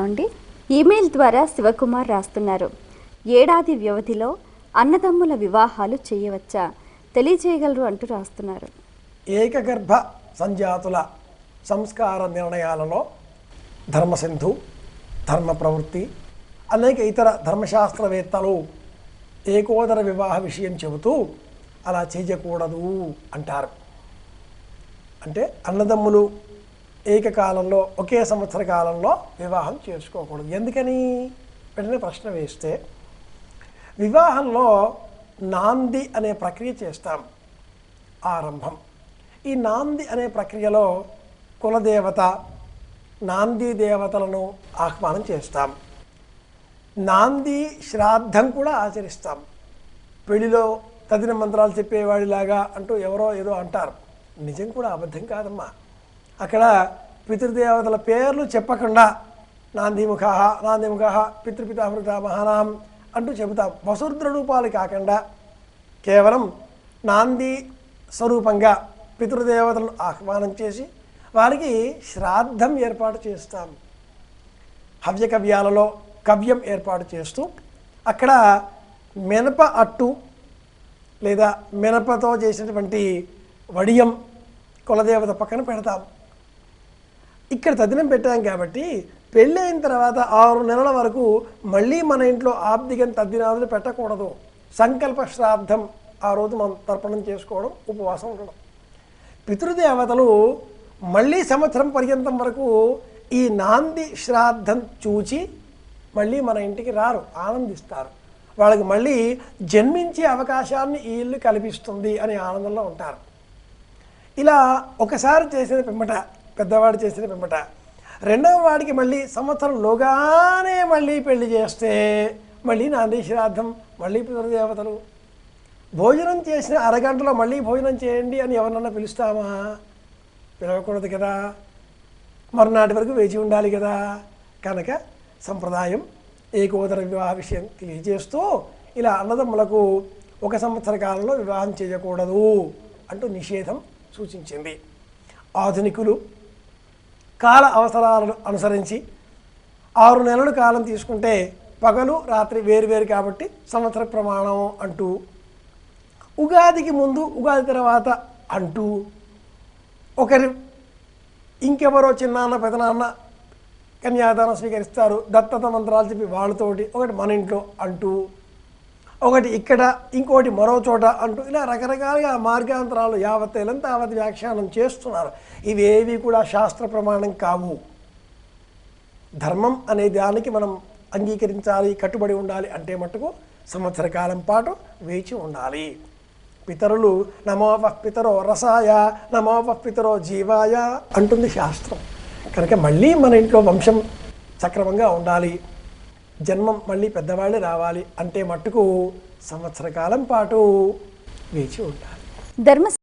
చూద్దామండి. ఈమెయిల్ ద్వారా శివకుమార్ రాస్తున్నారు. ఏడాది వ్యవధిలో అన్నదమ్ముల వివాహాలు చేయవచ్చా తెలియజేయగలరు అంటూ రాస్తున్నారు. ఏకగర్భ సంజాతుల సంస్కార నిర్ణయాలలో ధర్మసింధు, ధర్మ ప్రవృత్తి, అనేక ఇతర ధర్మశాస్త్రవేత్తలు ఏకోదర వివాహ విషయం చెబుతూ అలా చేయకూడదు అంటారు. అంటే అన్నదమ్ములు ఏకకాలంలో ఒకే సంవత్సర కాలంలో వివాహం చేసుకోకూడదు. ఎందుకని వెంటనే ప్రశ్న వేస్తే, వివాహంలో నాంది అనే ప్రక్రియ చేస్తాం. ఆరంభం. ఈ నాంది అనే ప్రక్రియలో కులదేవత, నాంది దేవతలను ఆహ్వానం చేస్తాం. నాంది శ్రాద్ధం కూడా ఆచరిస్తాం. పెళ్లిలో తదిన మంత్రాలు చెప్పేవాడిలాగా అంటూ ఎవరో ఏదో అంటారు. నిజం కూడా అబద్ధం కాదమ్మా. అక్కడ పితృదేవతల పేర్లు చెప్పకుండా నాందిముఖ నాందిముఖ పితృపితామృత మహానాం అంటూ చెబుతాం. వసురుద్ర రూపాలు కాకుండా కేవలం నాంది స్వరూపంగా పితృదేవతలను ఆహ్వానం చేసి వారికి శ్రాద్ధం ఏర్పాటు చేస్తాం. హవ్యకవ్యాలలో కవ్యం ఏర్పాటు చేస్తూ అక్కడ మినప అట్టు లేదా మినపతో చేసినటువంటి వడియం కులదేవత పక్కన పెడతాం. ఇక్కడ తద్దినం పెట్టాం కాబట్టి పెళ్ళి అయిన తర్వాత 6 నెలల వరకు మళ్ళీ మన ఇంట్లో ఆబ్దిగం తద్దినాదులు పెట్టకూడదు. సంకల్ప శ్రాద్ధం ఆ రోజు మనం తర్పణం చేసుకోవడం, ఉపవాసం ఉండడం. పితృదేవతలు మళ్ళీ సంవత్సరం పర్యంతం వరకు ఈ నాంది శ్రాద్ధం చూచి మళ్ళీ మన ఇంటికి రారు, ఆనందిస్తారు. వాళ్ళకి మళ్ళీ జన్మించే అవకాశాన్ని ఈ ఇల్లు కల్పిస్తుంది అనే ఆనందంలో ఉంటారు. ఇలా ఒకసారి చేసిన పిమ్మట, పెద్దవాడు చేసిన పిమ్మట రెండవ వాడికి మళ్ళీ సంవత్సరంలోగానే మళ్ళీ పెళ్లి చేస్తే మళ్ళీ నాంది శ్రాద్ధం, మళ్ళీ పితృదేవతలు. భోజనం చేసిన అరగంటలో మళ్ళీ భోజనం చేయండి అని ఎవరినన్నా పిలుస్తామా? పిలవకూడదు కదా. మరునాటి వరకు వేచి ఉండాలి కదా. కనుక సంప్రదాయం ఏకోదర వివాహ విషయం తెలియజేస్తూ ఇలా అన్నదమ్ములకు 1 సంవత్సర కాలంలో వివాహం చేయకూడదు అంటూ నిషేధం సూచించింది. ఆధునికులు కాల అవసరాలను అనుసరించి 6 నెలల కాలం తీసుకుంటే పగలు రాత్రి వేరువేరు కాబట్టి సంవత్సర ప్రమాణం అంటూ, ఉగాదికి ముందు ఉగాది తర్వాత అంటూ, ఒకరి ఇంకెవరో చిన్నాన్న పెదనాన్న కన్యాదానం స్వీకరిస్తారు, దత్తత మంత్రాలు చెప్పి వాళ్ళతోటి ఒకటి మన ఇంట్లో అంటూ, ఒకటి ఇక్కడ ఇంకోటి మరో చోట అంటూ, ఇలా రకరకాలుగా మార్గాంతరాలు యావత్తేలం తావత్ వ్యాఖ్యానం చేస్తున్నారు. ఇవేవి కూడా శాస్త్ర ప్రమాణం కావు. ధర్మం అనే దానికి మనం అంగీకరించాలి, కట్టుబడి ఉండాలి అంటే మటుకు సంవత్సర కాలం పాటు వేచి ఉండాలి. పితరులు నమోపః పితరో రసాయ నమోపః పితరో జీవాయ అంటుంది శాస్త్రం. కనుక మళ్ళీ మన ఇంట్లో వంశం సక్రమంగా ఉండాలి, జన్మం మళ్ళీ పెద్దవాళ్ళే రావాలి అంటే మట్టుకు సంవత్సర కాలం పాటు వేచి ఉండాలి. ధర్మ